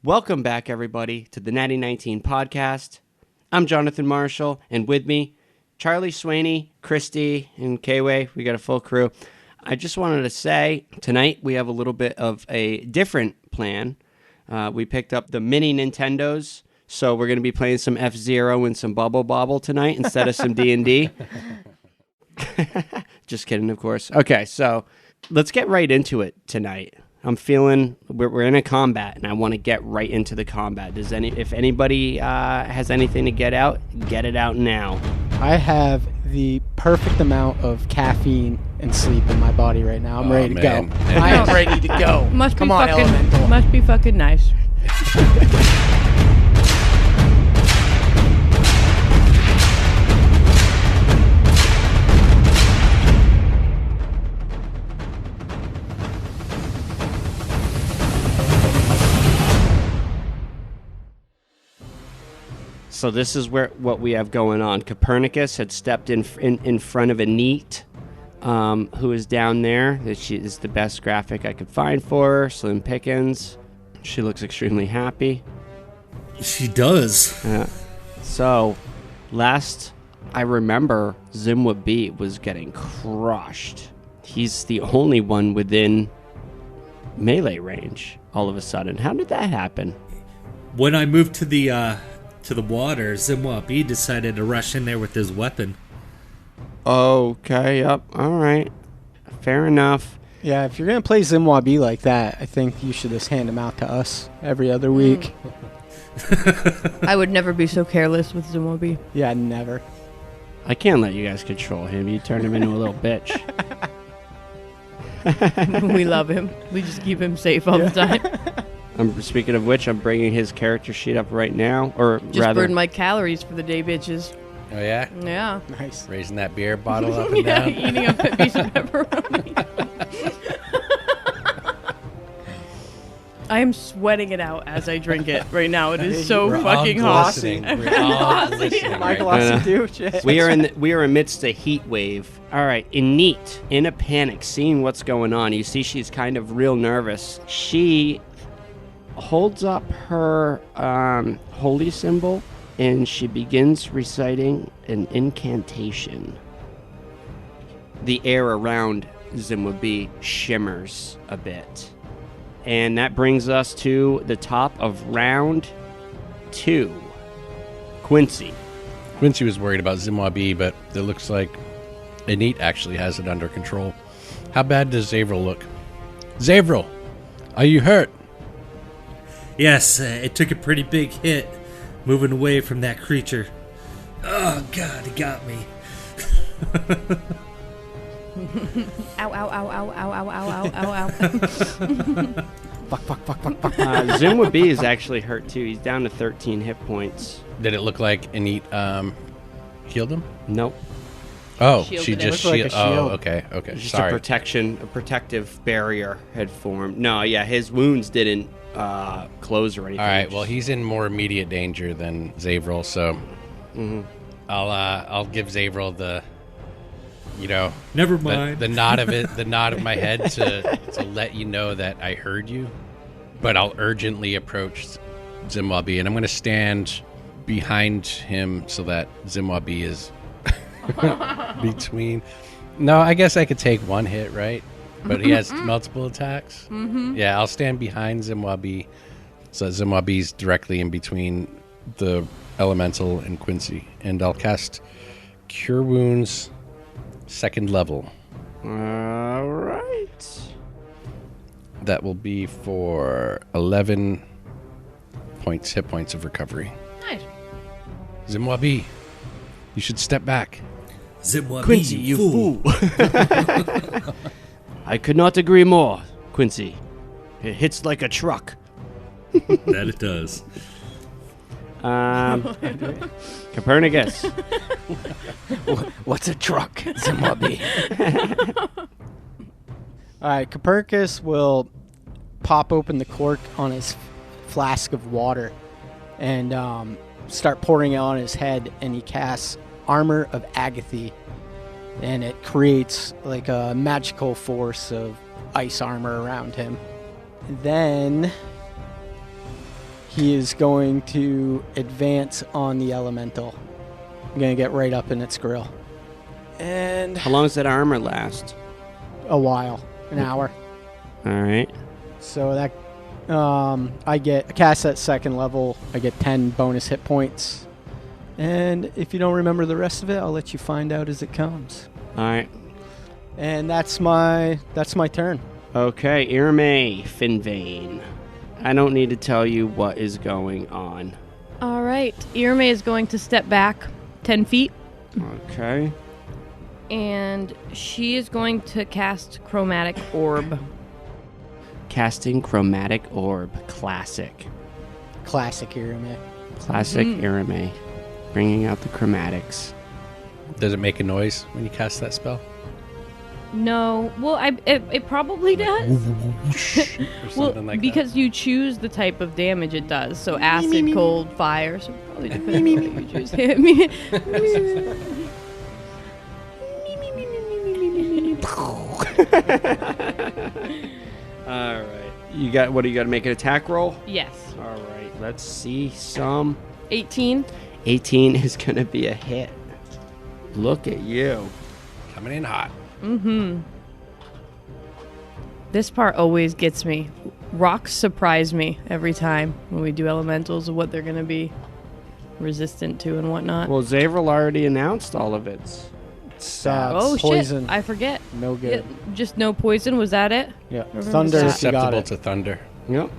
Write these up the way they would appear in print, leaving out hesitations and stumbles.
Welcome back, everybody, to the Natty 19 podcast. I'm Jonathan Marshall, and with me, Charlie Swaney, Christy, and K-Way. We got a full crew. I just wanted to say, tonight we have a little bit of a different plan. We picked up the mini Nintendos, so we're going to be playing some F-Zero and some Bubble Bobble tonight instead of some D&D. Just kidding, of course. Okay, so let's get right into it tonight. I'm feeling we're in a combat, and I want to get right into the combat. If anybody has anything to get it out now. I have the perfect amount of caffeine and sleep in my body right now. I'm ready to go. I am ready to go. Come on, Elemental. Must be fucking nice. So this is what we have going on. Copernicus had stepped in front of a neat, who is down there. She is the best graphic I could find for her. Slim Pickens. She looks extremely happy. She does. So, last I remember, Zimwa B was getting crushed. He's the only one within melee range all of a sudden. How did that happen? When I moved to the water, Zimwa B decided to rush in there with his weapon. Okay, yep, all right. Fair enough. Yeah, if you're going to play Zimwabi like that, I think you should just hand him out to us every other week. I would never be so careless with Zimobi. Yeah, never. I can't let you guys control him. You turn him into a little bitch. We love him. We just keep him safe all the time. Speaking of which, I'm bringing his character sheet up right now. Just burn my calories for the day, bitches. Oh, yeah? Yeah. Nice. Raising that beer bottle up and down. Eating a piece of pepperoni. I am sweating it out as I drink it right now. It is so fucking hot. We're all listening. My glossy dude. Shit. We are amidst a heat wave. All right, Neat, in a panic, seeing what's going on. You see she's kind of real nervous. She holds up her holy symbol, and she begins reciting an incantation. The air around Zimwabi shimmers a bit. And that brings us to the top of round 2. Quincy. Quincy was worried about Zimwabi, but it looks like Anit actually has it under control. How bad does Xavril look? Xavril, are you hurt? Yes, it took a pretty big hit moving away from that creature. Oh, God, it got me. Ow, ow, ow, ow, ow, ow, ow, ow, ow. Fuck. Zimwa B is actually hurt too. He's down to 13 hit points. Did it look like Anit healed him? Nope. Oh, Shielded she him. just Looked like a shielded. Oh, shield. okay. Just Sorry. a protective barrier had formed. No, yeah, his wounds didn't close or anything. All right. Well, he's in more immediate danger than Xavril, so I'll give Xavril the, Never mind. the nod of my head to let you know that I heard you, but I'll urgently approach Zimwabi, and I'm going to stand behind him so that Zimwabi is between. No, I guess I could take one hit, right? But he has multiple attacks. Mm-hmm. Yeah, I'll stand behind Zimwabi, so Zimwabi's directly in between the elemental and Quincy, and I'll cast Cure Wounds, 2nd level. All right. That will be for 11 hit points of recovery. Nice. Zimwabi, you should step back. Zimwa Quincy, B, you fool. I could not agree more, Quincy. It hits like a truck. That it does. Copernicus. What's a truck? Zimwabi. All right, Copernicus will pop open the cork on his flask of water and start pouring it on his head, and he casts Armor of Agathe, and it creates like a magical force of ice armor around him. Then he is going to advance on the elemental. I'm going to get right up in its grill. And How long does that armor last? a while, an hour. All right. So that I cast at second level. I get 10 bonus hit points. And if you don't remember the rest of it, I'll let you find out as it comes. All right. And that's my turn. Okay, Irme Finvane. I don't need to tell you what is going on. All right. Irme is going to step back 10 feet, Okay. and she is going to cast Chromatic Orb. Casting Chromatic Orb. Classic. Classic Irme. Classic Irme. Bringing out the chromatics. Does it make a noise when you cast that spell? No. Well, it probably does. Or Well, something like because you choose the type of damage it does. So acid, cold, fire. So probably depends on what you choose. All right. You got what? Do you got to make an attack roll? Yes. All right. Let's see some. 18. 18 is going to be a hit. Look at you. that. Coming in hot. This part always gets me. Rocks surprise me every time when we do elementals of what they're going to be resistant to and whatnot. Well, Xavril already announced all of its. It's oh, poison. shit. I forget. No good. Just no poison. Was that it? Yeah. Remember Thunder that. if you got Susceptible it. to thunder. Yep.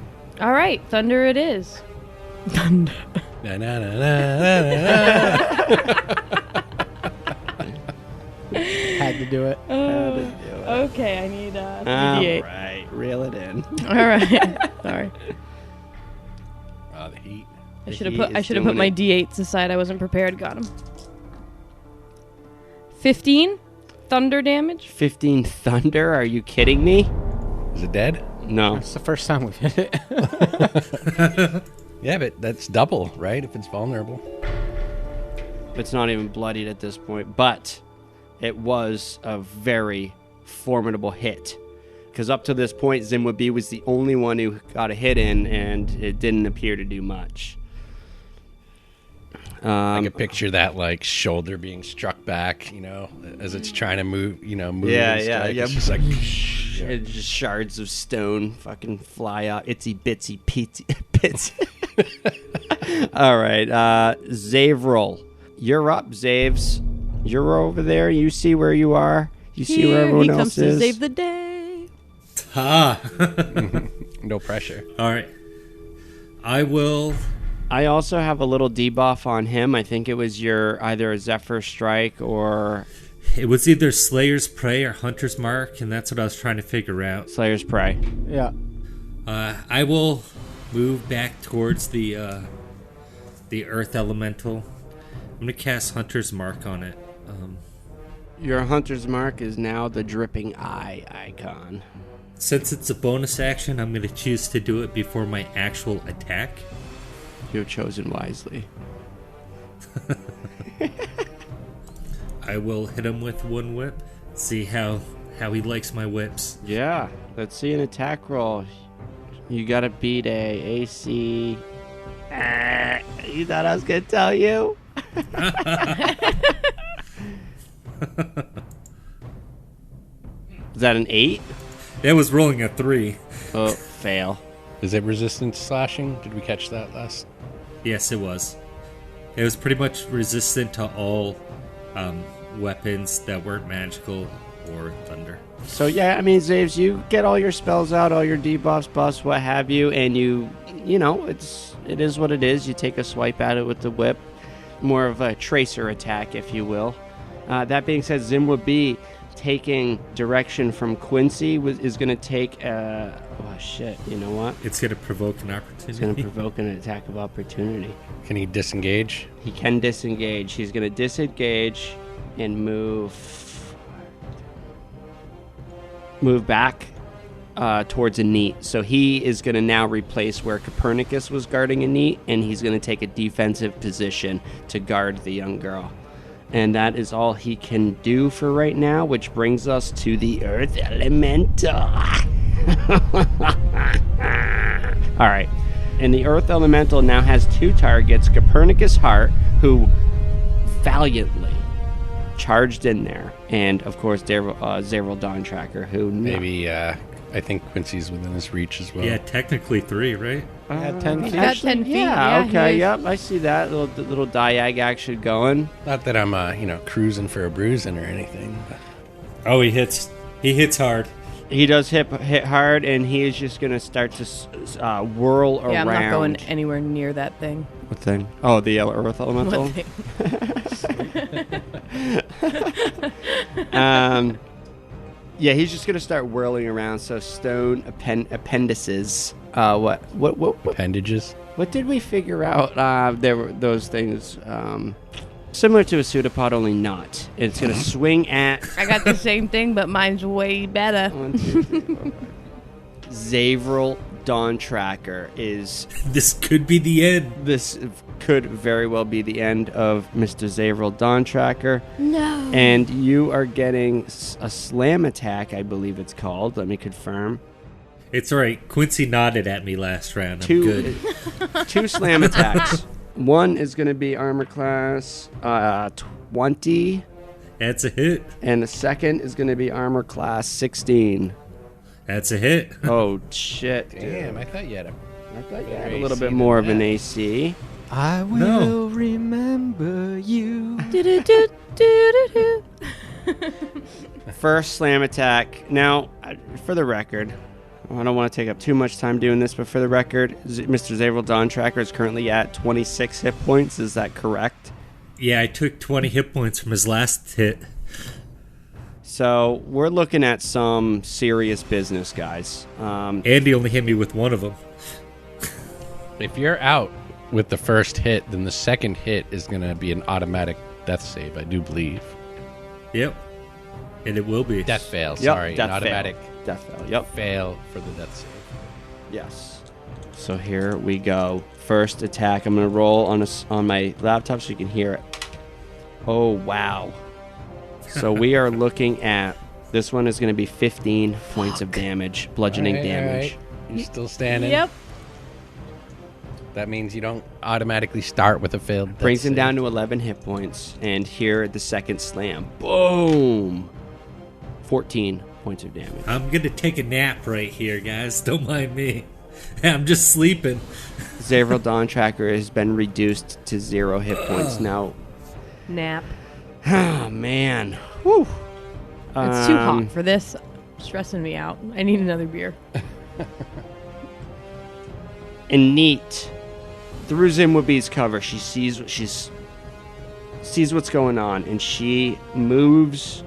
All right. Thunder it is. Thunder. Na, na, na, na, na, Had to do it. Okay, I need All 3d8. right. Reel it in. All right. Sorry. Oh, the heat. I should have He put is put doing my it. d8s aside. I wasn't prepared. Got him. 15 thunder damage. 15 thunder? Are you kidding me? Is it dead? No. It's the first time we've hit it. Yeah, but that's double, right? If it's vulnerable. It's not even bloodied at this point, but it was a very formidable hit. Because up to this point, Zimwabi was the only one who got a hit in, and it didn't appear to do much. I could picture that like shoulder being struck back, as it's trying to move, Yeah, and yeah, strike. yeah. It's just like, It just shards of stone fucking fly out. Itsy bitsy bits. All right, Xavril. You're up, Zaves. You're over there. You see where you are. You see where everyone he else comes is. to save the day. Ah. no pressure. All right. I will. I also have a little debuff on him. I think it was your either a Zephyr Strike or It was either Slayer's Prey or Hunter's Mark, and that's what I was trying to figure out. Slayer's Prey. Yeah. I will move back towards the Earth Elemental. I'm gonna cast Hunter's Mark on it. Your Hunter's Mark is now the dripping eye icon. Since it's a bonus action, I'm gonna choose to do it before my actual attack. You've chosen wisely. I will hit him with one whip. See how he likes my whips. Yeah. Let's see an attack roll. You gotta beat a AC. You thought I was gonna tell you? Is that an 8? That was rolling a 3. Oh, fail. Is it resistant to slashing? Did we catch that last? Yes, it was. It was pretty much resistant to all weapons that weren't magical or thunder. So yeah, I mean, Zaves, you get all your spells out, all your debuffs, buffs, what have you, and you know, it is what it is. You take a swipe at it with the whip, more of a tracer attack, if you will. That being said, Zimwabi, taking direction from Quincy, is going to take. Oh shit! You know what? It's going to provoke an opportunity. It's going to provoke an attack of opportunity. Can he disengage? He can disengage. He's going to disengage and move back towards Anit. So he is going to now replace where Copernicus was guarding Anit, and he's going to take a defensive position to guard the young girl. And that is all he can do for right now, which brings us to the Earth Elemental. All right. And the Earth Elemental now has 2 targets. Copernicus Hart, who valiantly charged in there. And, of course, Xavril Dawn Tracker, who... Maybe, I think Quincy's within his reach as well. Yeah, technically 3, right? At 10 feet. He's got 10 feet. Yeah, he okay, is. yep. I see that little diag action going. Not that I'm, cruising for a bruising or anything. But. Oh, he hits hard. He does hit hard, and he is just going to start to whirl around. Yeah, I'm not going anywhere near that thing. What thing? Oh, the Earth Elemental? What thing? Yeah, he's just going to start whirling around. So stone appendices. What Appendages? What did we figure out? There were those things similar to a pseudopod, only not. It's going to swing at... I got the same thing, but mine's way better. 1, 2, 3, 4, 5. Xavril Dawn Tracker is... This could be the end. This could very well be the end of Mr. Xavril Dawn Tracker. No. And you are getting a slam attack, I believe it's called. Let me confirm. It's all right. Quincy nodded at me last round. I'm 2 good. 2 slam attacks. One is going to be armor class 20, That's a hit. and the second is going to be armor class 16. That's a hit. Oh, shit. dude. Damn, I thought you had a... I thought you had a Better little AC bit than more of an that. AC. I will remember you. Do-do-do-do-do-do. First slam attack. Now, for the record, I don't want to take up too much time doing this, but for the record, Mr. Xavril Dawn Tracker is currently at 26 hit points. Is that correct? Yeah, I took 20 hit points from his last hit. So we're looking at some serious business, guys. Andy only hit me with one of them. If you're out with the first hit, then the second hit is going to be an automatic death save, I do believe. Yep. And it will be. Death fail, Yep, sorry. death An automatic fail. Death fail. Yep. fail for the death save. Yes. So here we go. First attack. I'm going to roll on my laptop so you can hear it. Oh, wow. So we are looking at... This one is going to be 15 points of damage. Bludgeoning All right, damage. all right. You're still standing? Yep. That means you don't automatically start with a failed death Brings him save. down to 11 hit points. And here at the second slam. Boom! 14 points of damage. I'm going to take a nap right here, guys. Don't mind me. I'm just sleeping. Xavril Dawn Tracker has been reduced to 0 hit points. Now, Nap. oh, man. Whew. It's too hot for this. Stressing me out. I need another beer. And Neat, through Zimwabee's cover, she sees what's going on, and she moves.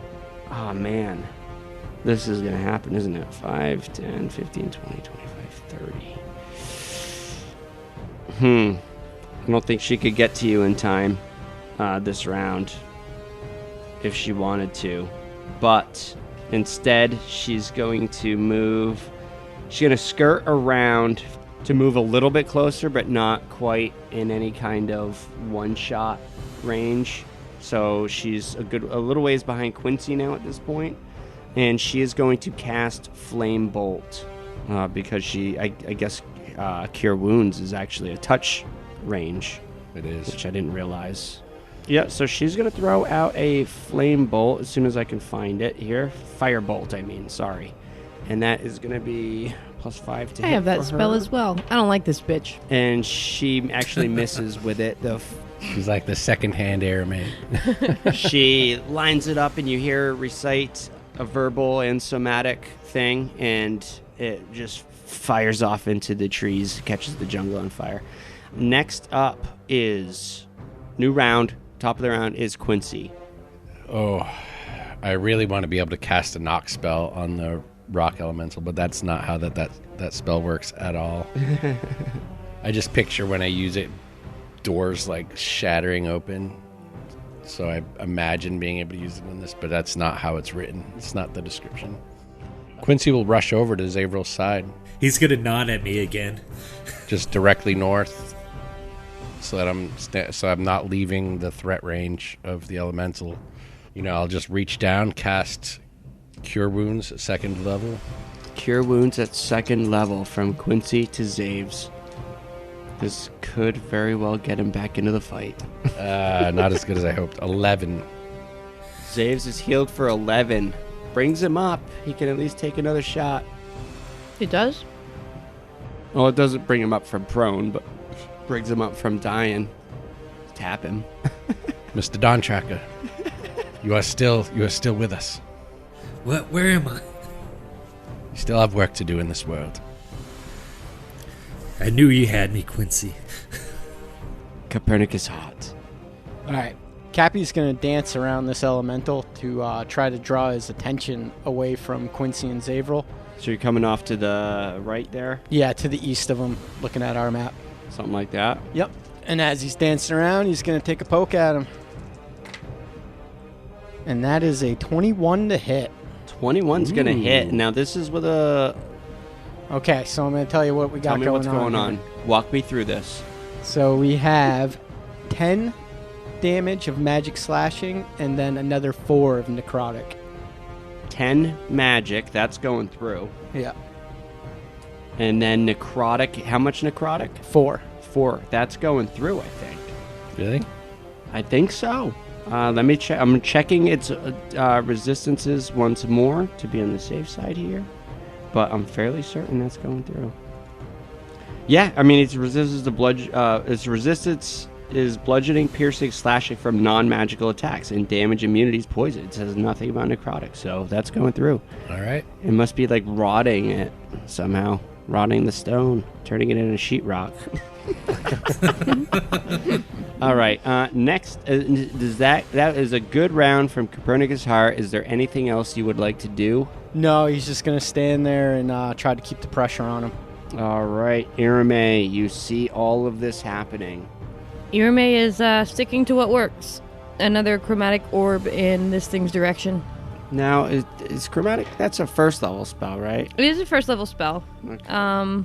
Oh, man. This is going to happen, isn't it? 5, 10, 15, 20, 25, 30. I don't think she could get to you in time this round if she wanted to. But instead, she's going to move. She's going to skirt around to move a little bit closer, but not quite in any kind of one-shot range. So she's a little ways behind Quincy now at this point. And she is going to cast Flame Bolt because I guess Cure Wounds is actually a touch range. It is. Which I didn't realize. Yeah, so she's going to throw out a Flame Bolt as soon as I can find it here. Firebolt, I mean, sorry. And that is going to be +5 to hit I have that for spell her. as well. I don't like this bitch. And she actually misses with it. She's like the second-hand airman. She lines it up, and you hear her recite a verbal and somatic thing, and it just fires off into the trees, catches the jungle on fire. Next up is new round. Top of the round is Quincy. Oh, I really want to be able to cast a knock spell on the rock elemental, but that's not how that spell works at all. I just picture when I use it, doors like shattering open. So I imagine being able to use it in this, but that's not how it's written. It's not the description. Quincy will rush over to Xavril's side, He's going to nod at me again. just directly north, so that I'm not leaving the threat range of the elemental. You know, I'll just reach down, cast Cure Wounds at 2nd level. Cure Wounds at 2nd level from Quincy to Zaves. This could very well get him back into the fight. Not as good as I hoped. 11. Zaves is healed for 11. Brings him up. He can at least take another shot. It does? Well, it doesn't bring him up from prone, but brings him up from dying. Tap him. Mr. Dawn Tracker, you are still with us. What? Where am I? You still have work to do in this world. I knew you had me, Quincy. Copernicus hot. All right. Cappy's going to dance around this elemental to try to draw his attention away from Quincy and Xavril. So you're coming off to the right there? Yeah, to the east of him, looking at our map. Something like that? Yep. And as he's dancing around, he's going to take a poke at him. And that is a 21 to hit. 21's going to hit. Now, this is with a... Okay, so I'm going to tell you what we got Tell me going what's going on. Walk me through this. So we have 10 damage of magic slashing and then another 4 of necrotic. 10 magic. That's going through. Yeah. And then necrotic. How much necrotic? 4. 4. That's going through, I think. Really? I think so. Let me check. I'm checking its resistances once more to be on the safe side here. But I'm fairly certain that's going through. Yeah, I mean, its resistance to its resistance is bludgeoning, piercing, slashing from non-magical attacks, and damage immunities, poison. It says nothing about necrotic, so that's going through. All right. It must be like rotting it somehow, rotting the stone, turning it into sheetrock. All right. Next, does that is a good round from Copernicus Heart. Is there anything else you would like to do? No, he's just going to stand there and try to keep the pressure on him. All right, Irame, you see all of this happening. Irame is sticking to what works. Another chromatic orb in this thing's direction. Now, is chromatic? That's a first level spell, right? It is a first level spell. Okay.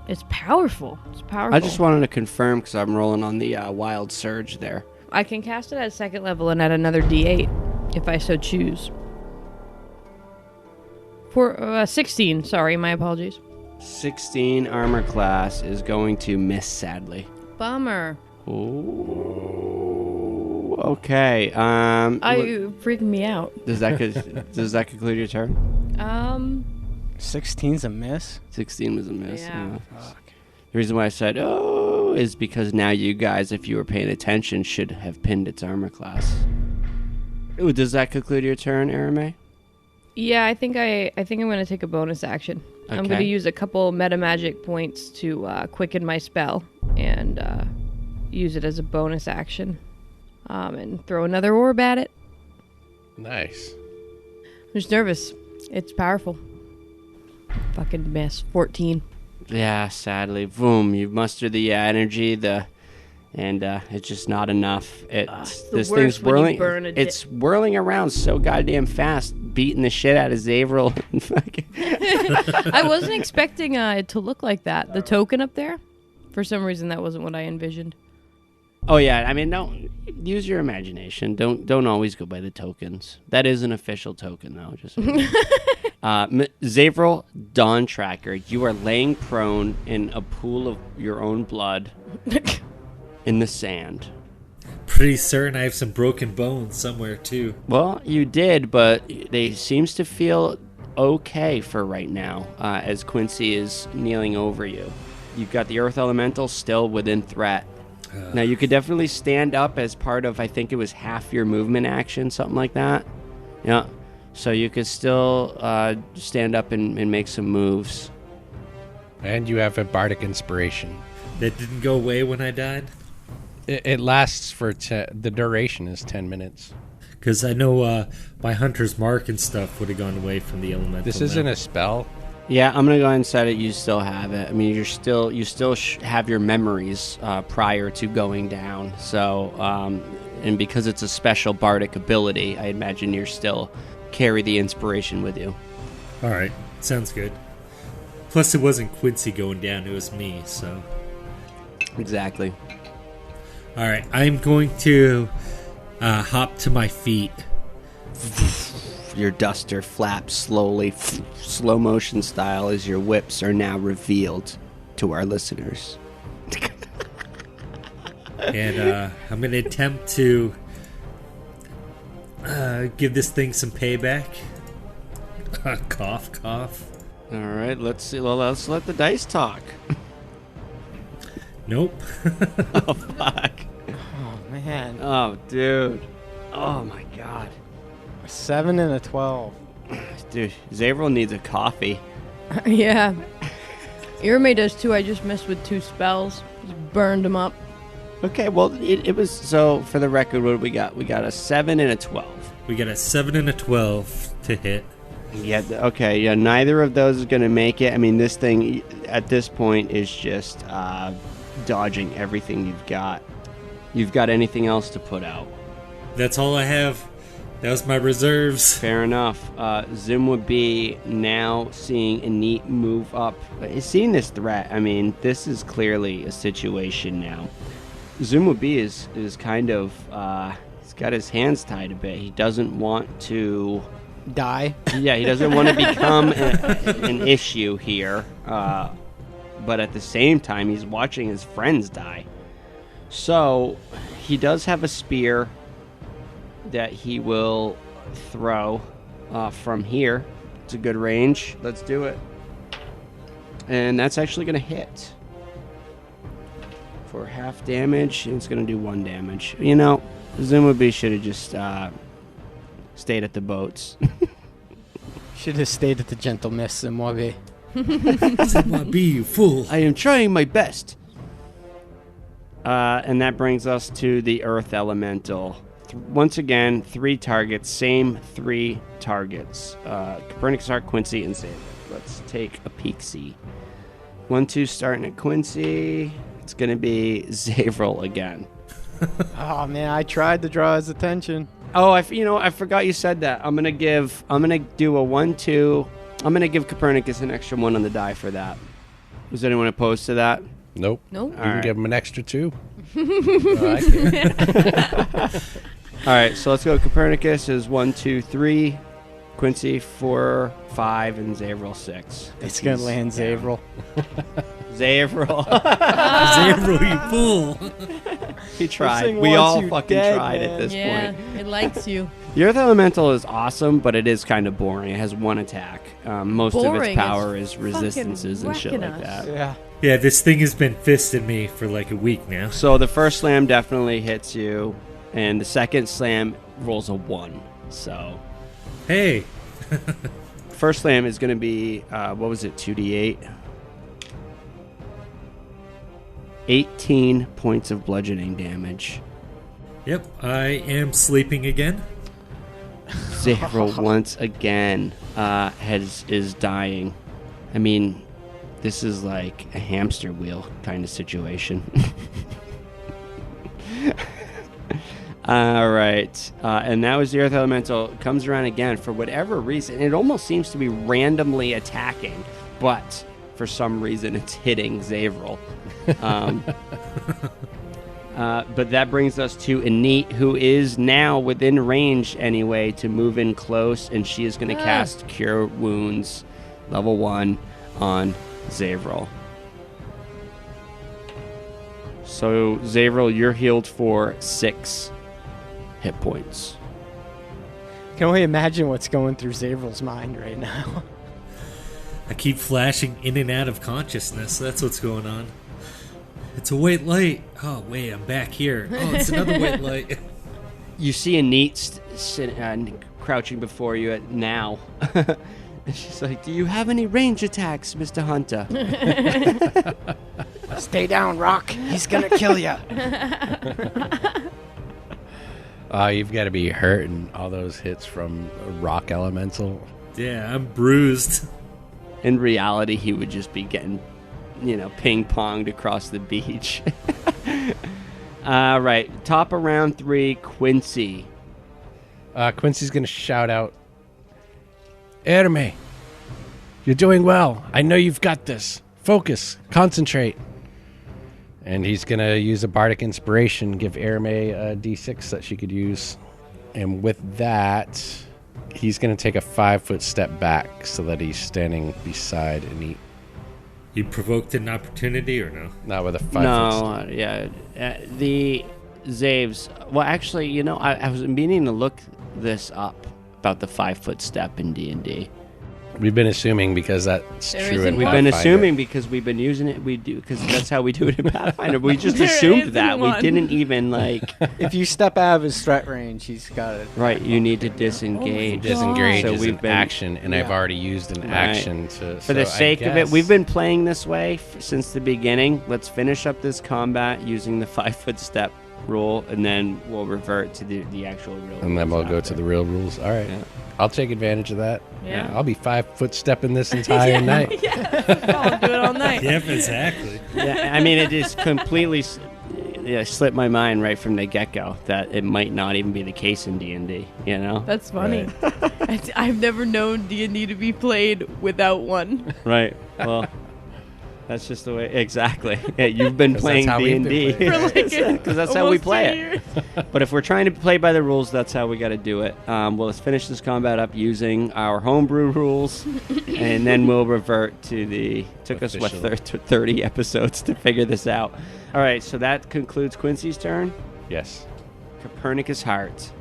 It's powerful. It's powerful. I just wanted to confirm because I'm rolling on the wild surge there. I can cast it at second level and add another D8 if I so choose. For 16, sorry, my apologies. 16 armor class is going to miss, sadly. Bummer. Ooh. Okay. You freaking me out. Does that conclude your turn? 16's a miss? 16 was a miss. Yeah. Fuck. The reason why I said is because now you guys, if you were paying attention, should have pinned its armor class. Ooh, does that conclude your turn, Irame? Yeah, I think I'm going to take a bonus action. I'm going Okay. to use a couple meta magic points to quicken my spell and use it as a bonus action. And throw another orb at it. Nice. I'm just nervous. It's powerful. Fucking miss. 14. Yeah, sadly. Boom, you muster the energy, and it's just not enough. It's the This worst thing's when you whirling. burn a It's whirling around so goddamn fast, beating the shit out of Xavril. I wasn't expecting it to look like that. The token up there, for some reason, that wasn't what I envisioned. Oh yeah, I mean, don't use your imagination. Don't always go by the tokens. That is an official token, though. Just Xavril Dawn Tracker, you are laying prone in a pool of your own blood in the sand. Pretty certain I have some broken bones somewhere, too. Well, you did, but they seems to feel okay for right now, as Quincy is kneeling over you. You've got the Earth Elemental still within threat. Now, you could definitely stand up as part of, I think it was half your movement action, something like that. Yeah. So you could still stand up and make some moves. And you have a bardic inspiration. That didn't go away when I died? It lasts for the duration is 10 minutes. Because I know my Hunter's Mark and stuff would have gone away from the elemental. This isn't a spell. Yeah, I'm gonna go ahead and set it. You still have it. I mean, you still have your memories prior to going down. So, and because it's a special bardic ability, I imagine you're still carry the inspiration with you. All right, sounds good. Plus, it wasn't Quincy going down; it was me. So, Exactly. all right, I'm going to hop to my feet. Your duster flaps slowly, slow motion style, as your whips are now revealed. to our listeners. And I'm going to attempt to give this thing some payback. Cough, cough. All right, let's see. Well, let's let the dice talk. Nope. Oh, fuck. Oh, man. Oh, dude. Oh, my God. A 7 and a 12. Dude, Xavril needs a coffee. Yeah. Irme does too. I just messed with 2 spells. Just burned them up. Okay, well, it was... So, for the record, what do we got? We got a 7 and a 12. We got a 7 and a 12 to hit. Yeah, okay, yeah, neither of those is going to make it. I mean, this thing, at this point, is just dodging everything you've got. You've got anything else to put out? That's all I have. That was my reserves. Fair enough. Zim would be now seeing Anit move up. Seeing this threat, I mean, this is clearly a situation now. Zim would be is kind of, he's got his hands tied a bit. He doesn't want to... Die. Yeah, he doesn't want to become an issue here. But at the same time, he's watching his friends die. So, he does have a spear that he will throw from here. It's a good range. Let's do it. And that's actually going to hit. For half damage, and it's going to do 1 damage. You know, Zimubi should have just stayed at the boats. Should have stayed at the Gentle Mist and Wabi. Be you fool. I am trying my best. And that brings us to the Earth Elemental. Once again, 3 targets, same 3 targets. Copernicus, Arc, Quincy, and Xavril. Let's take a peek-see. 1-2 starting at Quincy. It's going to be Xavril again. Oh, man, I tried to draw his attention. Oh, I forgot you said that. I'm gonna do a 1-2. I'm gonna give Copernicus an extra 1 on the die for that. Is anyone opposed to that? Nope. Nope. You can give him an extra 2. I can't. All right, so let's go. Copernicus is 1, 2, 3. Quincy 4, 5, and Xavril 6. It's going to land Xavril. Xavril. Xavril, you fool. He tried. thing We wants all you fucking dead, tried man. at this Yeah, point. it likes you. The Earth Elemental is awesome, but it is kind of boring. It has 1 attack. Most of Boring. its power It's is resistances and shit wrecking like us. that. Yeah. Yeah, this thing has been fisting me for like a week now. So the first slam definitely hits you, and the second slam rolls a 1. So Hey. first slam is going to be, what was it, 2d8? 18 points of bludgeoning damage. Yep, I am sleeping again. Xavril once again is dying. I mean, this is like a hamster wheel kind of situation. All right. And that was the Earth Elemental. It comes around again for whatever reason. It almost seems to be randomly attacking, but for some reason it's hitting Xavril. But that brings us to Anit, who is now within range anyway to move in close, and she is going to cast Cure Wounds level 1 on Xavril. So, Xavril, you're healed for 6 hit points. Can only imagine what's going through Xavril's mind right now. I keep flashing in and out of consciousness. That's what's going on. It's a white light. Oh, wait, I'm back here. Oh, it's another white light. You see Anit crouching before you now. And she's like, "Do you have any range attacks, Mr. Hunter?" Stay down, Rock. He's going to kill you. You've got to be hurting all those hits from a rock elemental. Yeah, I'm bruised. In reality, he would just be getting, ping-ponged across the beach. All right, top of round 3, Quincy. Quincy's going to shout out, Erme, you're doing well. I know you've got this. Focus. Concentrate. And he's going to use a bardic inspiration, give Erme a d6 that she could use. And with that, he's going to take a 5-foot step back so that he's standing beside Anit. You provoked an opportunity or no? Not with a 5 No, yeah. The Zaves. Well, actually, you know, I was meaning to look this up about the 5-foot step in D&D. We've been assuming because that's There true isn't in We've one. been Pathfinder. assuming because we've been using it. We do because that's how we do it in Pathfinder. We just There assumed isn't that. We one. didn't even like. If you step out of his threat range, he's got it. Right, you need to disengage. Disengage So is we've an been- action, and I've Yeah. already used an Right. action to. For the sake of it, we've been playing this way since the beginning. Let's finish up this combat using the 5-foot step rule, and then we'll revert to the actual real. And then rules we'll go after. to the real rules. All right. Yeah. I'll take advantage of that. Yeah. I'll be 5-foot stepping this entire night. I'll do it all night. Yep, exactly. Yeah, I mean, it just completely slipped my mind right from the get-go that it might not even be the case in D&D, you know? That's funny. I've never known D&D to be played without one. Right. Well, that's just the way. Exactly. Yeah, you've been 'Cause playing that's how we've been D&D. playing. For like Because that's how we almost play 2 it. years. But if we're trying to play by the rules, that's how we got to do it. Well, let's finish this combat up using our homebrew rules, and then we'll revert to the. Took us what Official. 30 episodes to figure this out. All right, so that concludes Quincy's turn. Yes. Copernicus Heart.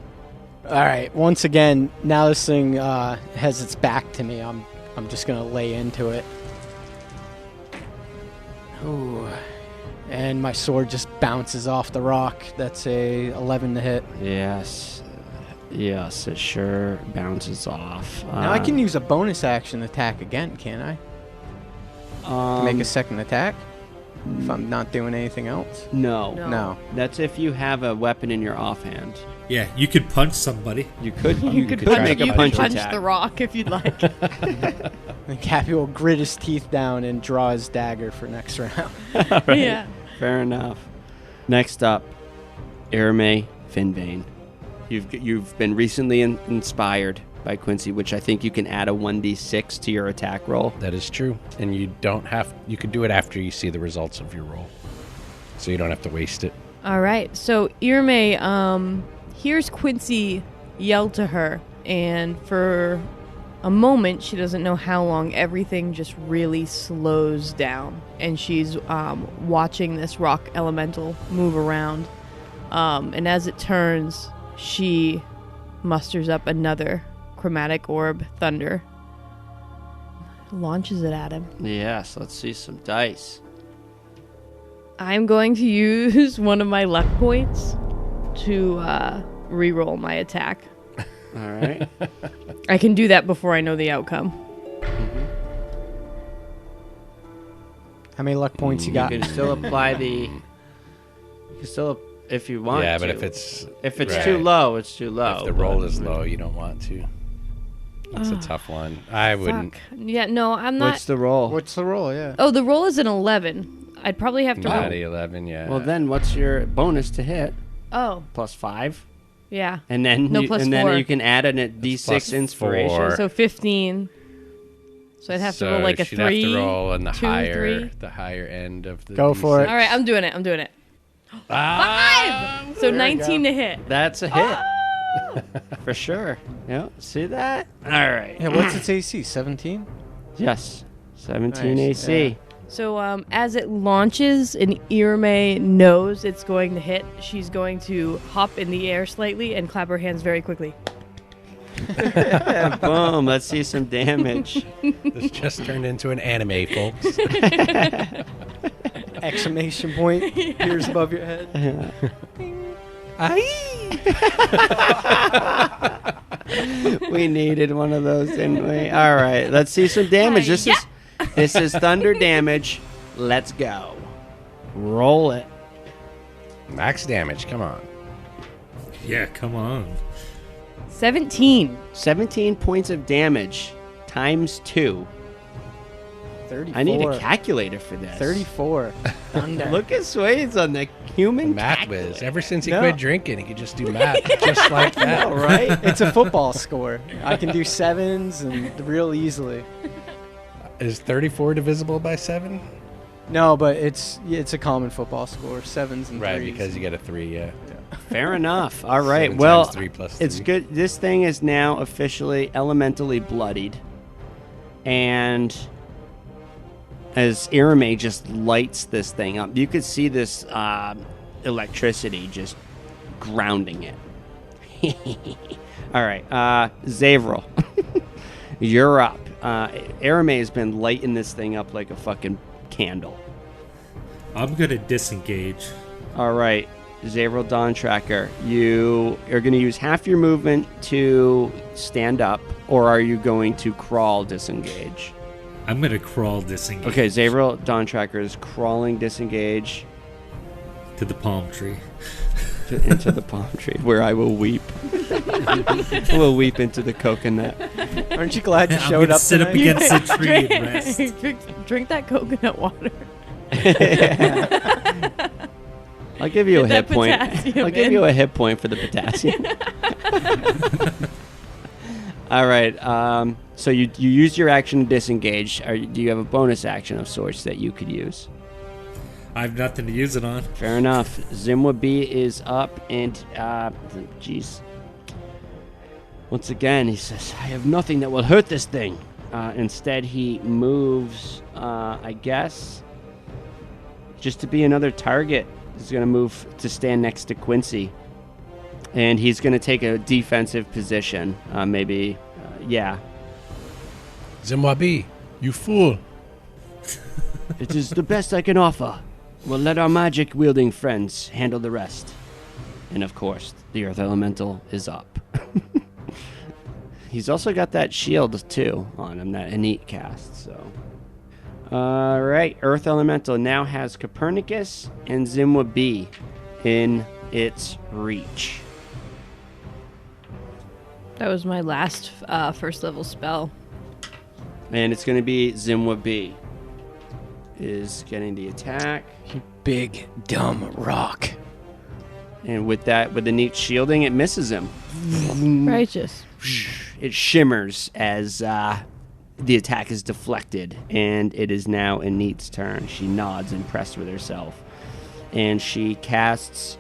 All right. Once again, now this thing has its back to me. I'm just gonna lay into it. Ooh. And my sword just bounces off the rock. That's a 11 to hit. Yes. Yes, it sure bounces off. Now I can use a bonus action attack again, can't I? To make a second attack? If I'm not doing anything else? No. No. That's if you have a weapon in your offhand. Yeah, you could punch somebody. You could You could make a punch punch attack. the rock if you'd like. And Cappy will grit his teeth down and draw his dagger for next round. Right. Yeah. Fair enough. Next up, Irme Finbane. You've been recently inspired by Quincy, which I think you can add a 1d6 to your attack roll. That is true. And you don't have. You can do it after you see the results of your roll, so you don't have to waste it. All right. So Irme hears Quincy yell to her, and for a moment, she doesn't know how long, everything just really slows down, and she's watching this rock elemental move around. And as it turns, she musters up another chromatic orb thunder, launches it at him. Yes, let's see some dice. I'm going to use one of my luck points to re-roll my attack. All right. I can do that before I know the outcome. How many luck points you You got? can still apply the. You can still, if you want. Yeah, but to. if it's too right. low, it's too low. If the roll but- is low, you don't want to. It's a tough one. I wouldn't. Fuck. Yeah, no, I'm not. What's the roll? What's the roll? Yeah. Oh, the roll is an 11. I'd probably have to roll. Not 11, yeah. Well, then what's your bonus to hit? Oh, +5, yeah. and then No, you, plus and then 4. you can add an d6 plus inspiration. 4. So 15. So I'd have to roll like a she'd 3. have to roll on the 2, higher, 3. the higher end of the. Go for D6. it. All right, I'm doing it. Ah! 5! So 19 to hit. That's a hit. For sure. Yep. See that? All right. Yeah, what's its AC? 17? Yes. 17 Nice, AC. So as it launches and Irme knows it's going to hit, she's going to hop in the air slightly and clap her hands very quickly. Boom. Let's see some damage. This just turned into an anime, folks. Exclamation point appears above your head. We needed one of those, didn't we? All right. Let's see some damage. This is thunder damage. Let's go. Roll it. Max damage, come on. Yeah, come on. 17. 17 points of damage times 2. 34. I need a calculator for this. 34. Thunder. Look at Sway's on the human Math calculator. whiz. Ever since he No. quit drinking, he could just do math just like that. All right. It's a football score. I can do sevens and real easily. Is 34 divisible by 7? No, but it's a common football score. Sevens and Right, threes. because you get a 3, yeah. Fair enough. All right. 7 Well, times 3 plus it's 3. good. This thing is now officially elementally bloodied. And as Irame just lights this thing up. You could see this electricity just grounding it. All right, Xavril, you're up. Irame has been lighting this thing up like a fucking candle. I'm going to disengage. All right, Xavril Dawn Tracker, you are going to use half your movement to stand up, or are you going to crawl disengage? I'm going to crawl disengage. Okay, Xavril Dawn Tracker is crawling disengage To the palm tree. into the palm tree, where I will weep. I will weep into the coconut. Aren't you glad you I'm showed gonna up sit up tonight? against the tree and rest. Drink that coconut water. I'll give you a Get hit that point. potassium I'll give in. you a hit point for the potassium. All right. So you use your action to disengage. Do you have a bonus action of sorts that you could use? I have nothing to use it on. Fair enough. Zimwa B is up, and jeez. Once again, he says, "I have nothing that will hurt this thing." Instead, he moves. I guess just to be another target. He's going to move to stand next to Quincy, and he's going to take a defensive position. Maybe, yeah. Zimwabi, you fool. It is the best I can offer. We'll let our magic-wielding friends handle the rest. And of course, the Earth Elemental is up. He's also got that shield, too, on him, that innate cast, so... Alright, Earth Elemental now has Copernicus and Zimwa B in its reach. That was my last first level spell. And it's going to be Zimwa B is getting the attack. You big, dumb rock. And with that, with the neat shielding, it misses him. Righteous. It shimmers as the attack is deflected, and it is now Neat's turn. She nods, impressed with herself. And she casts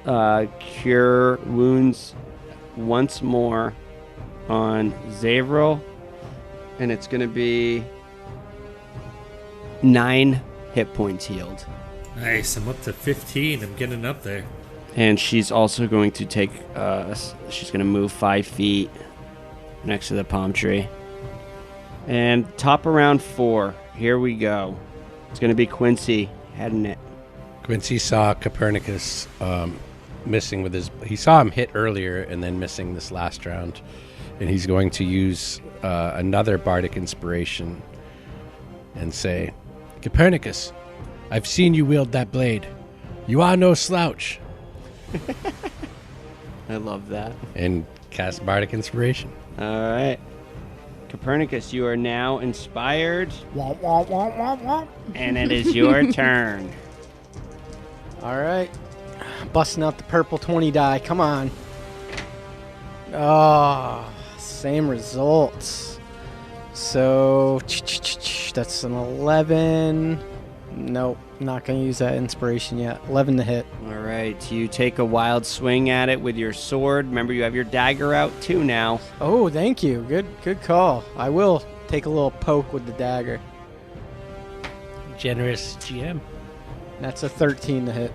Cure Wounds once more on Xavril, and it's going to be 9 hit points healed. Nice, I'm up to 15. I'm getting up there. And she's also going to take, she's going to move 5 feet next to the palm tree. And top of round 4, here we go. It's going to be Quincy heading it. Quincy saw Copernicus missing with his... He saw him hit earlier and then missing this last round. And he's going to use another bardic inspiration and say, Copernicus, I've seen you wield that blade. You are no slouch. I love that. And cast bardic inspiration. All right. Copernicus, you are now inspired, Womp, womp, womp, womp, womp. and it is your turn. All right. Busting out the purple 20 die. Come on. Oh, same results. So, that's an 11. Nope, not going to use that inspiration yet. 11 to hit. All right. You take a wild swing at it with your sword. Remember, you have your dagger out, too, now. Oh, thank you. Good call. I will take a little poke with the dagger. Generous GM. That's a 13 to hit.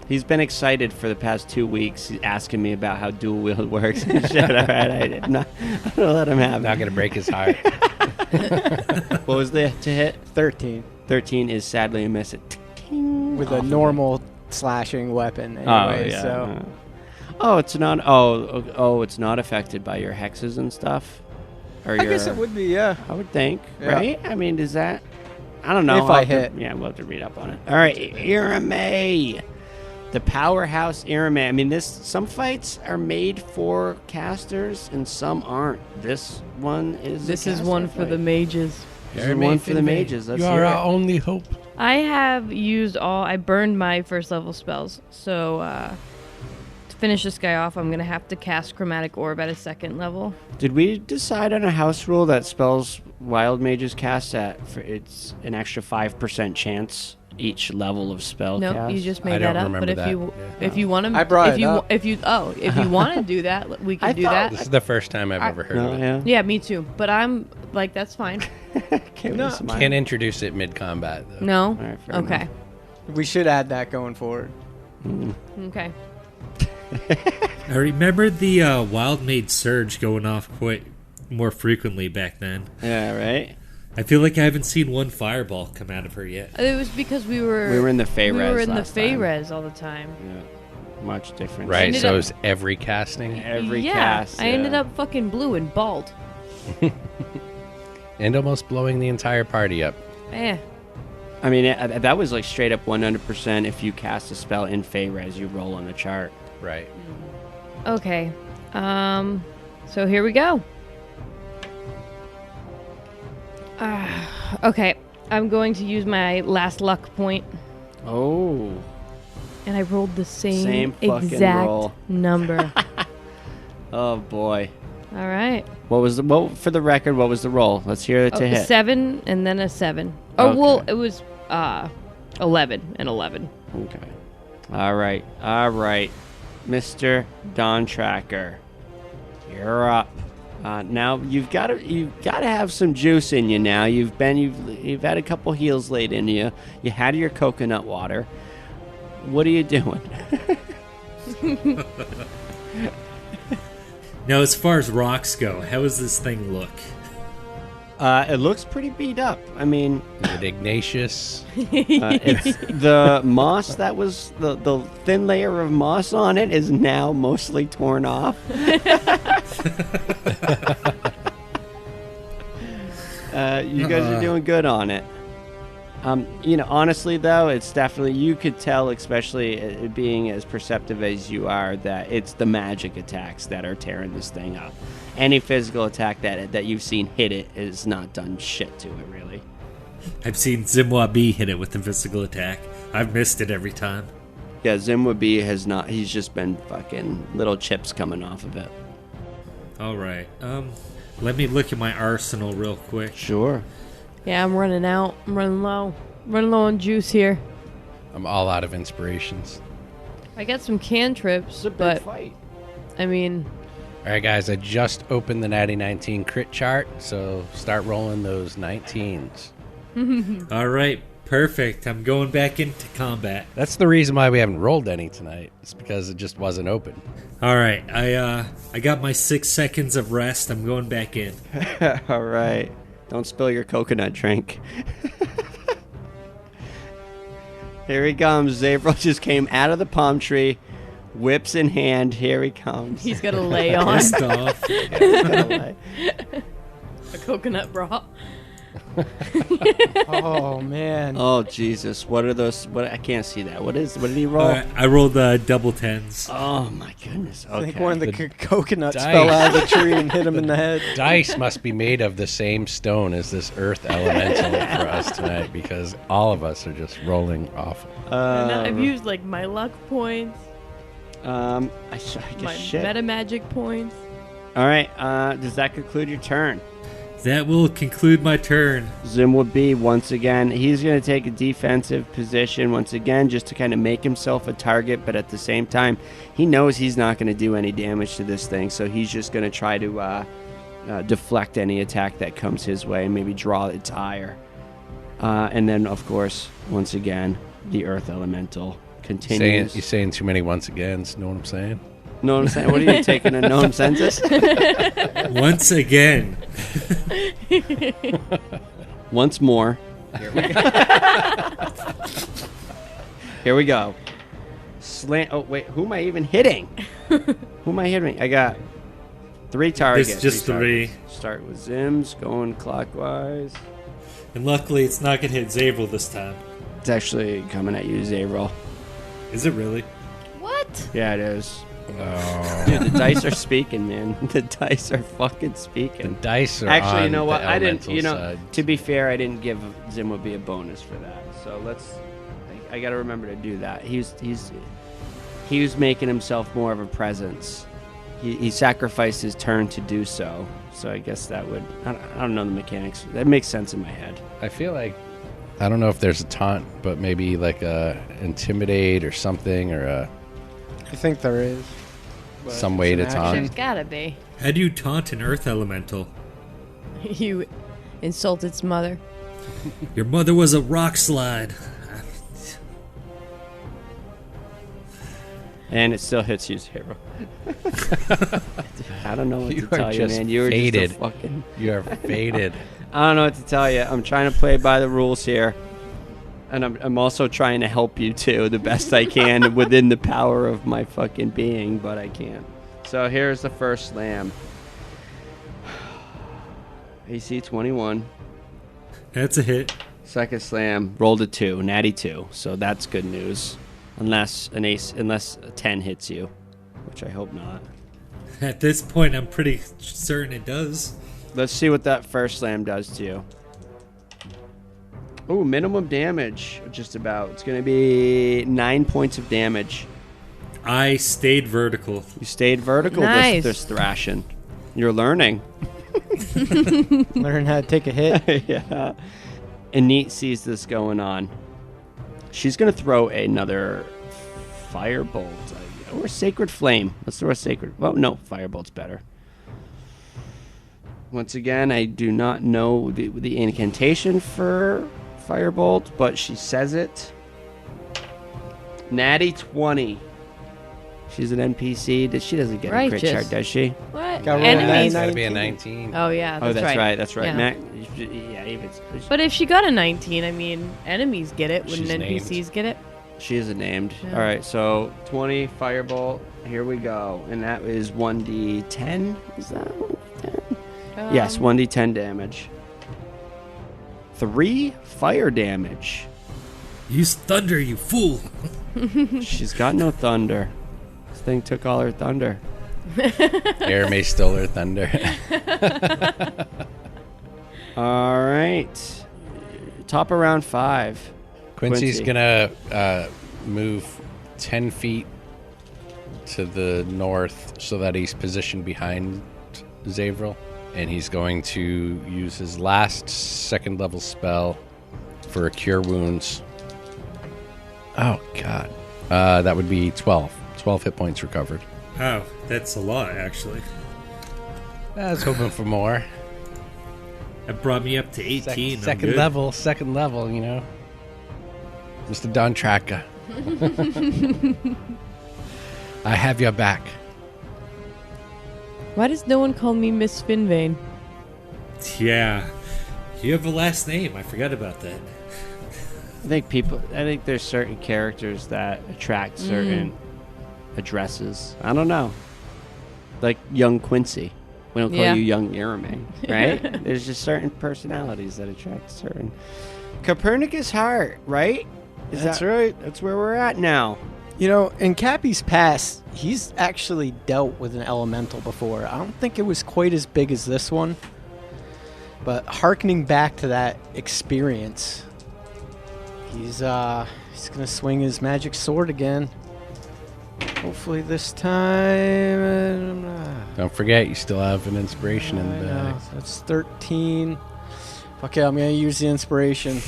He's been excited for the past 2 weeks. He's asking me about how dual wield works and shit. All right, I'm going to let him have it. Not going to break his heart. What was the to hit? 13. 13 is sadly a miss. With a normal slashing weapon anyway, so... Oh, it's not. Oh, it's not affected by your hexes and stuff. Or I guess it would be, yeah. I would think, Yeah. right? I mean, does that? I don't know. If I hit. Yeah, we'll have to read up on it. All right, Irame, the powerhouse Irame. I mean, some fights are made for casters and some aren't. This one is. This a is caster one for the fight. mages. This is one for the mages. Let's You hear are it. our only hope. I have used I burned my first level spells. So to finish this guy off, I'm going to have to cast Chromatic Orb at a 2nd level. Did we decide on a house rule that spells wild mages cast it's an extra 5% chance each level of spell No, cast? you just I made don't that up. remember But if that. you Yeah. if you want to, I brought if it you up. if you want to do that, we can do that. This is the first time I've ever heard No, of it. yeah. Yeah, me too. But I'm like, that's fine. Can't No. really smile. Can't introduce it mid-combat, though. No? All right, fair Okay. enough. We should add that going forward. Okay. I remember the Wild Mage Surge going off quite more frequently back then. Yeah, right? I feel like I haven't seen one fireball come out of her yet. It was because we were We were in the Fey we res were in the last Fey time. res all the time. Yeah. Much different. Right, Ended so up- is every casting Every yeah, cast. I ended up fucking blue and bald. and almost blowing the entire party up. Eh. I mean, that was like straight up 100% if you cast a spell in Fey res, you roll on the chart. Right. Okay. So here we go. Okay. I'm going to use my last luck point, Oh. and I rolled the Same same fucking exact roll. number. Oh, boy. All right. What was for the record, what was the roll? Let's hear it to A hit. 7 and then a 7. Oh, Okay. well, it was 11 and 11. Okay. All right. Mr. Dawn Tracker, you're up. Now you've got to have some juice in you. Now you've had a couple heals laid into you. You had your coconut water. What are you doing? Now, as far as rocks go, how does this thing look? It looks pretty beat up. I mean, Is it Ignatius? it's the moss that was the thin layer of moss on it is now mostly torn off. You guys are doing good on it. Honestly though, it's definitely, you could tell, especially being as perceptive as you are, that it's the magic attacks that are tearing this thing up. Any physical attack that you've seen hit it has not done shit to it, really. I've seen Zimwa B hit it with a physical attack. I've missed it every time. Yeah, Zimwa B has not. He's just been fucking little chips coming off of it. All right. Let me look at my arsenal real quick. Sure. Yeah, I'm running out. I'm running low. Running low on juice here. I'm all out of inspirations. I got some cantrips, but fight. I mean, All right, guys, I just opened the Natty 19 crit chart, so start rolling those 19s. All right. Perfect. I'm going back into combat. That's the reason why we haven't rolled any tonight. It's because it just wasn't open. All right. I got my 6 seconds of rest. I'm going back in. All right. Don't spill your coconut drink. Here he comes. Xavril just came out of the palm tree, whips in hand. Here he comes. he's got to lay on Pissed off. a coconut bra. Oh man. Oh Jesus! What are those? What I can't see that. What did he roll? I rolled double 10s. Oh my goodness! I Okay. think one of the coconuts dice. fell out of the tree and hit him in the head. Dice must be made of the same stone as this earth elemental for us tonight, because all of us are just rolling awful. And I've used like my luck points, I guess my shit. meta magic points. All right. Does that conclude your turn? That will conclude my turn. Zim would be once again. He's going to take a defensive position once again, just to kind of make himself a target. But at the same time, he knows he's not going to do any damage to this thing, so he's just going to try to deflect any attack that comes his way, and maybe draw its ire. And then, of course, once again, the Earth Elemental continues. You're saying too many once agains, know what I'm saying? Know what I'm saying? What are you taking a known census? Once again. Once more. Here we go. Slant. Oh wait, who am I even hitting? Who am I hitting? I got 3 targets. It's just 3. targets. Start with Zims, going clockwise. And luckily, it's not going to hit Xavril this time. It's actually coming at you, Xavril. Is it really? What? Yeah, it is. Oh. Dude, the dice are speaking, man. The dice are fucking The speaking. dice are Actually, you on know what? the I didn't. elemental side. To be fair, I didn't give Zimwabi a bonus for that. So I got to remember to do that. He was making himself more of a presence. He sacrificed his turn to do so. So I guess that would. I don't know the mechanics. That makes sense in my head. I feel like, I don't know if there's a taunt, but maybe like a intimidate or something, or I think there is. But some way it's to an taunt. action. There's gotta be. How do you taunt an earth elemental? You insult its mother. Your mother was a rock slide. And it still hits you, Xavril. I don't know what You to tell are you, just man. You were faded. just a fucking... You are faded. I don't know what to tell you. I'm trying to play by the rules here. And I'm also trying to help you, too, the best I can within the power of my fucking being, but I can't. So here's the first slam. AC 21. That's a hit. Second slam, rolled a 2, natty 2. So that's good news. Unless a 10 hits you, which I hope not. At this point, I'm pretty certain it does. Let's see what that first slam does to you. Ooh, minimum damage, just about. It's going to be 9 points of damage. I stayed vertical. You stayed vertical Nice. this thrashing. You're learning. Learn how to take a hit. Yeah. And Neat sees this going on. She's going to throw another firebolt. Or sacred flame. Let's throw a sacred... Well, no, firebolt's better. Once again, I do not know the incantation for firebolt, but she says it. Natty 20. She's an NPC. She doesn't get a crit Righteous. check, does she? What? Got rolled Enemies? It's got to be a 19. Oh, yeah, Oh, that's right. That's right. Yeah. Mac, yeah, even, But if she got a 19, I mean, enemies get it. Wouldn't She's NPCs named. get it? she isn't named. Yeah. All right, so 20 firebolt. Here we go. And that is 1d10. Is that 1d10? Yes, 1d10 damage. 3 fire damage. Use thunder, you fool. She's got no thunder. This thing took all her thunder. Air may stole her thunder. All right. Top of round 5. Quincy's Quincy. gonna move 10 feet to the north so that he's positioned behind Xavril, and he's going to use his last second level spell for a cure wounds. Oh god, that would be 12 hit points recovered. Wow, that's a lot, actually. I was hoping for more. That brought me up to 18. I'm Second good. level, you know. Mr. Don Tracker. I have your back. Why does no one call me Miss Finvane? Yeah. You have a last name. I forgot about that. I think there's certain characters that attract certain addresses. I don't know. Like young Quincy. We don't call Yeah. you young Irame, right? There's just certain personalities that attract certain. Copernicus Heart, right? That's right. That's where we're at now. You know, in Cappy's past, he's actually dealt with an elemental before. I don't think it was quite as big as this one. But hearkening back to that experience, he's gonna swing his magic sword again. Hopefully this time... Don't forget, you still have an inspiration in the bag. That's 13. Okay, I'm gonna use the inspiration.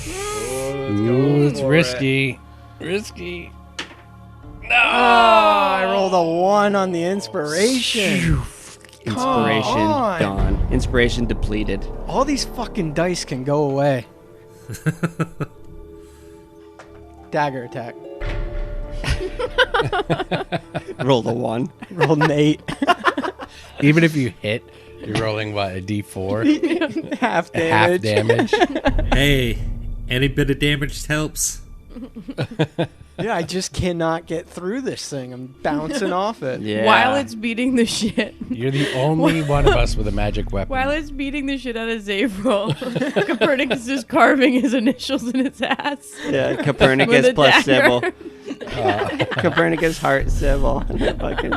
Ooh, it's risky. Risky. Oh, I rolled a 1 on the inspiration. Inspiration on. gone. Inspiration depleted. All these fucking dice can go away. Dagger attack. Rolled a 1. Rolled an 8. Even if you hit, you're rolling, what, a d4? Half Half damage. damage. Hey, any bit of damage helps. Yeah, I just cannot get through this thing. I'm bouncing off it. Yeah. While it's beating the shit. You're the only one of us with a magic weapon. While it's beating the shit out of Xavril, Copernicus is carving his initials in his ass. Yeah, With Copernicus a plus Sybil. dagger. Copernicus Heart Sybil. Fucking...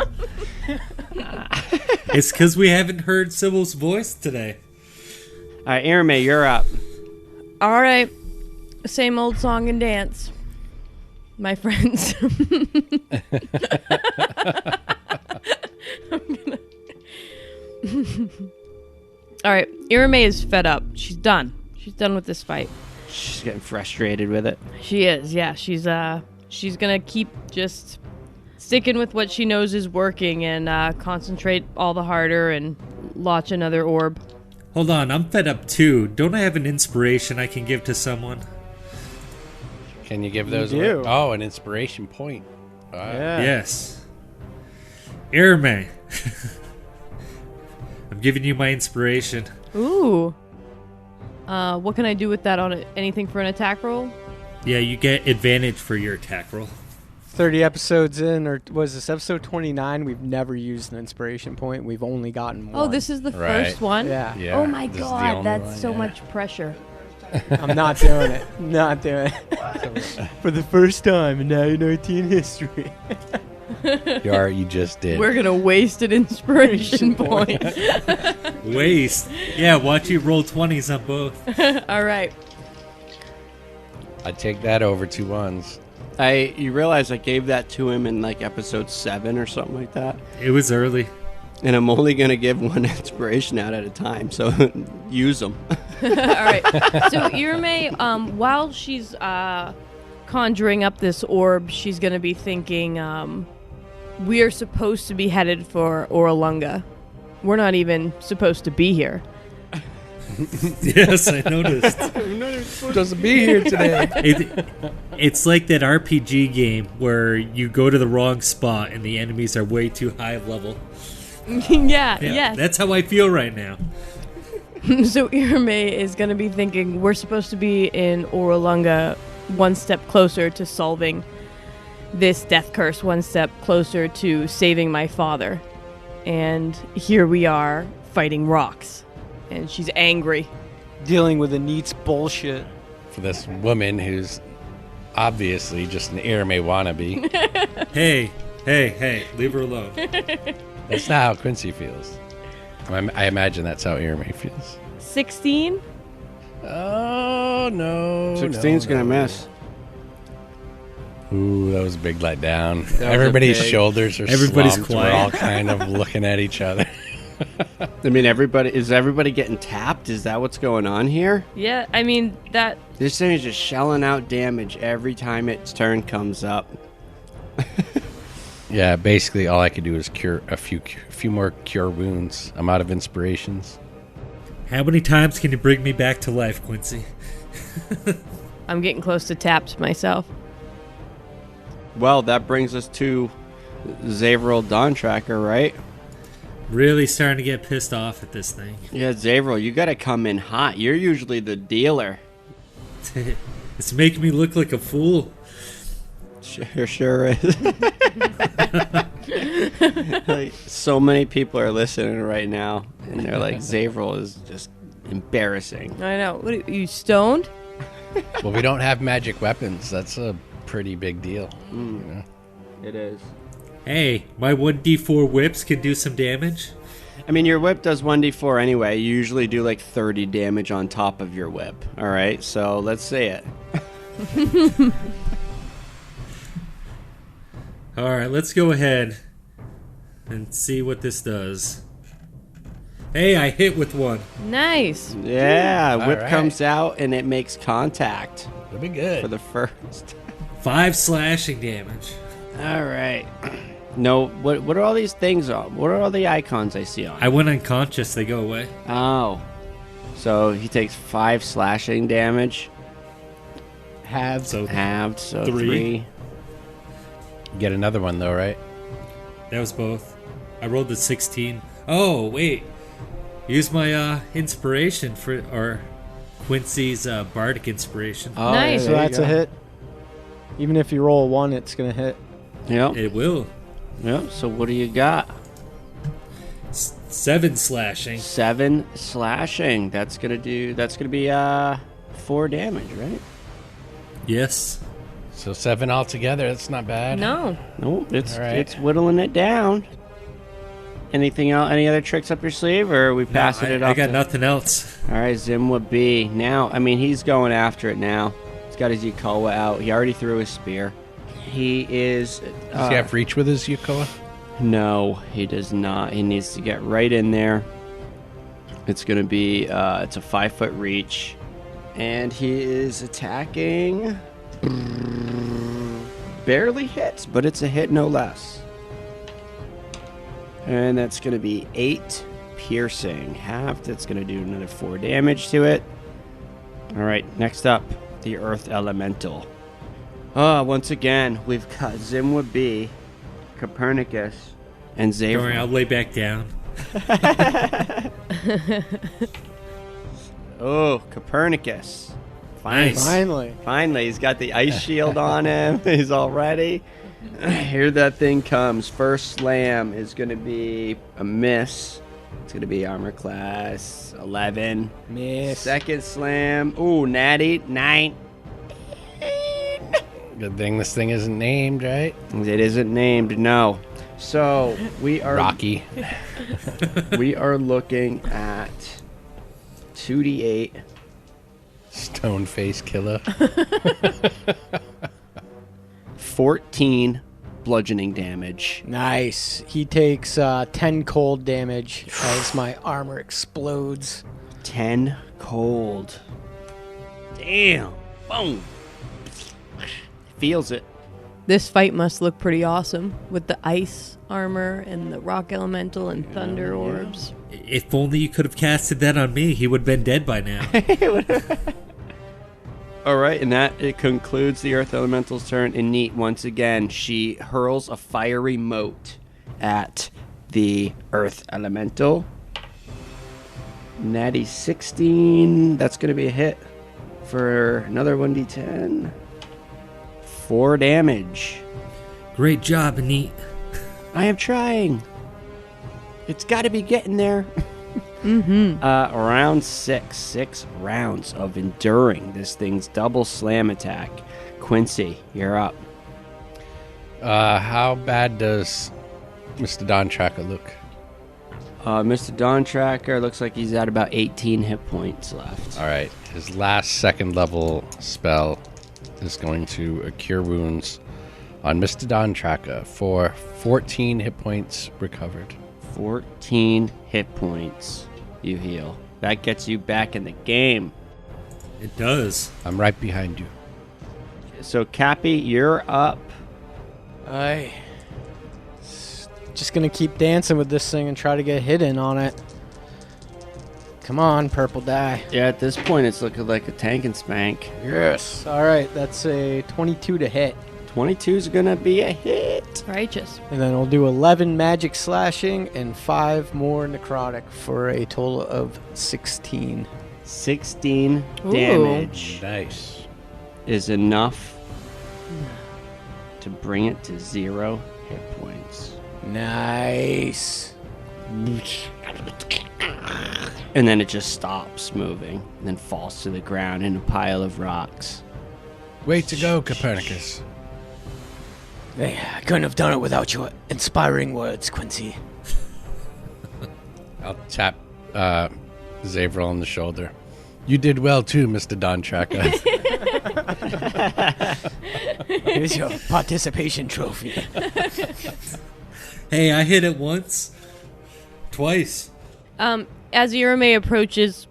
It's because we haven't heard Sybil's voice today. All right, Irame, you're up. All right. Same old song and dance. My friends. All right. Irame is fed up. She's done. She's done with this fight. She's getting frustrated with it. She is. Yeah. She's gonna keep just sticking with what she knows is working and concentrate all the harder and launch another orb. Hold on, I'm fed up too. Don't I have an inspiration I can give to someone? Can you give those do. away? Oh, an inspiration point. Yeah. Yes. Irme. I'm giving you my inspiration. Ooh. What can I do with that on it? Anything for an attack roll? Yeah, you get advantage for your attack roll. 30 episodes in, or was this episode 29? We've never used an inspiration point. We've only gotten one. Oh, this is the Right. first one? Yeah. Yeah. Oh my this is the god, only that's one, so yeah. much pressure. I'm not doing it. Not doing it. For the first time in 19 history. You just did. We're gonna waste an inspiration point. Waste. Yeah, watch you roll 20s on both. All right. I take that over 2 ones. You realize I gave that to him in like episode 7 or something like that, It was early. and I'm only gonna give one inspiration out at a time. So use them. All right. So Irme, while she's conjuring up this orb, she's gonna be thinking, we are supposed to be headed for Oralunga. We're not even supposed to be here. Yes, I noticed. Supposed to be here today. It's like that RPG game where you go to the wrong spot and the enemies are way too high level. Yeah, yes. That's how I feel right now. So Irme is going to be thinking we're supposed to be in Oralunga, one step closer to solving this death curse, one step closer to saving my father. And here we are fighting rocks. And she's angry. Dealing with Anit's bullshit. For this woman who's obviously just an Irme wannabe. Hey, leave her alone. That's not how Quincy feels. I imagine that's how Irme feels. 16? Oh, no. 16's gonna miss. Ooh, that was a big letdown. was a Everybody's big- shoulders are Everybody's slumped. quiet. We're all kind of looking at each other. I mean, is everybody getting tapped? Is that what's going on here? Yeah, I mean, that... This thing is just shelling out damage every time its turn comes up. Yeah, basically all I could do is cure a few more cure wounds. I'm out of inspirations. How many times can you bring me back to life, Quincy? I'm getting close to tapped myself. Well, that brings us to Xavril Dawn Tracker, right? Really starting to get pissed off at this thing. Yeah, Xavril, you gotta come in hot. You're usually the dealer. It's making me look like a fool. Sure is. Like, so many people are listening right now, and they're like, Xavril is just embarrassing. I know. What are you stoned? Well, we don't have magic weapons. That's a pretty big deal. You know? It is. Hey, my 1d4 whips can do some damage. I mean, your whip does 1d4 anyway. You usually do like 30 damage on top of your whip. All right, so let's say it. All right, let's go ahead and see what this does. Hey, I hit with one. Nice. Yeah, All whip right. comes out and it makes contact That'll be good. for the first. 5 slashing damage. All right. No, what are all these things on? What are all the icons I see on? I went unconscious, they go away. Oh. So he takes 5 slashing damage. Halved. So Halved, so Three. 3. Get another one, though, right? that was both. I rolled the 16. Oh, wait. Use my inspiration for, or Quincy's bardic inspiration. Oh, Nice. yeah, So there you that's go. a hit. Even if you roll a 1, it's going to hit. Yep. It will. Yep. So what do you got? 7 slashing. 7 slashing. That's gonna be 4 damage, right? Yes. So 7 altogether. That's not bad. No. Nope. It's All right. it's whittling it down. Anything else? Any other tricks up your sleeve, or are we passing it off? I got to- nothing else. All right, Zimwa B. Now, I mean, he's going after it now. He's got his Yukawa out. He already threw his spear. He is. Does he have reach with his Yukoa? No, he does not. He needs to get right in there. It's going to be. It's a 5-foot reach, and he is attacking. Barely hits, but it's a hit no less. And that's going to be 8 piercing. Half, that's going to do another 4 damage to it. All right, next up, the Earth Elemental. Once again, we've got Zimwa B, Copernicus, and Xavril. Don't worry, I'll lay back down. Oh, Copernicus. Finally. Finally, he's got the ice shield on him. He's all ready. Here that thing comes. First slam is going to be a miss. It's going to be armor class 11. Miss. Second slam. Ooh, natty. 9. Good thing this thing isn't named, right? It isn't named, no. So we are Rocky. We are looking at 2d8. Stone face killer. 14 bludgeoning damage. Nice. He takes 10 cold damage as my armor explodes. 10 cold. Damn. Boom. Feels it. This fight must look pretty awesome with the ice armor and the rock elemental and thunder orbs. If only you could have casted that on me, he would have been dead by now. All right, and it concludes the Earth Elemental's turn. And Neat, once again, she hurls a fiery mote at the Earth Elemental. Natty 16. That's going to be a hit for another 1d10. 4 damage. Great job, Neat. I am trying. It's got to be getting there. Round 6. 6 rounds of enduring this thing's double slam attack. Quincy, you're up. How bad does Mr. Don Tracker look? Mr. Dawn Tracker looks like he's at about 18 hit points left. All right. His last second level spell is going to cure wounds on Mr. Don Tracker for 14 hit points recovered. 14 hit points you heal. That gets you back in the game. It does. I'm right behind you. So, Cappy, you're up. Just gonna keep dancing with this thing and try to get hidden on it. Come on, purple die. Yeah, at this point, it's looking like a tank and spank. Yes. All right, that's a 22 to hit. 22 is going to be a hit. Righteous. And then we'll do 11 magic slashing and 5 more necrotic for a total of 16. 16 Ooh. damage Nice. is enough to bring it to 0 hit points. Nice. And then it just stops moving and then falls to the ground in a pile of rocks. Way to go, Copernicus. Hey, I couldn't have done it without your inspiring words, Quincy. I'll tap Xavril on the shoulder. You did well too, Mr. Don Tracker. Here's your participation trophy. Hey, I hit it once. Twice. As Irame approaches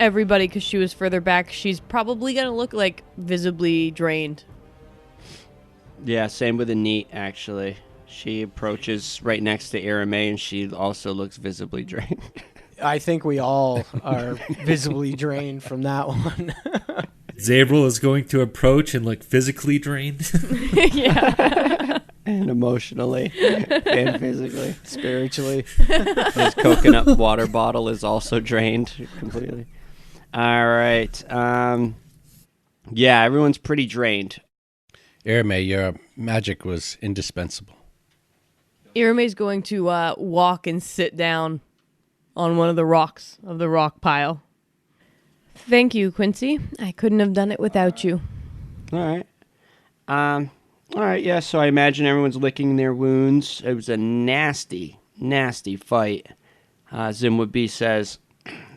everybody, because she was further back, she's probably going to look like visibly drained. Yeah, same with Anit, actually. She approaches right next to Irame, and she also looks visibly drained. I think we all are visibly drained from that one. Xavril is going to approach and look physically drained. Yeah. And emotionally and physically. Spiritually. His coconut water bottle is also drained completely. All right. Yeah, everyone's pretty drained. Irame, your magic was indispensable. Irame's going to walk and sit down on one of the rocks of the rock pile. Thank you, Quincy. I couldn't have done it without you. All right. All right, yeah, so I imagine everyone's licking their wounds. It was a nasty, nasty fight. Zimwabi says,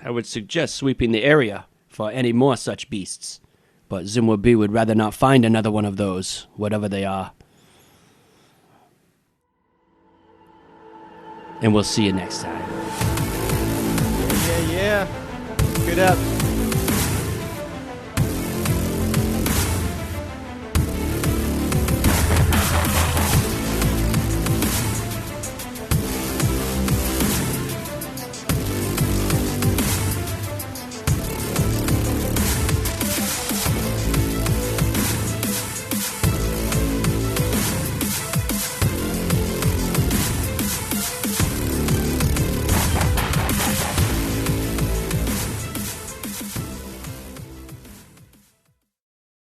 I would suggest sweeping the area for any more such beasts. But Zimwabi would rather not find another one of those, whatever they are. And we'll see you next time. Yeah. Good up.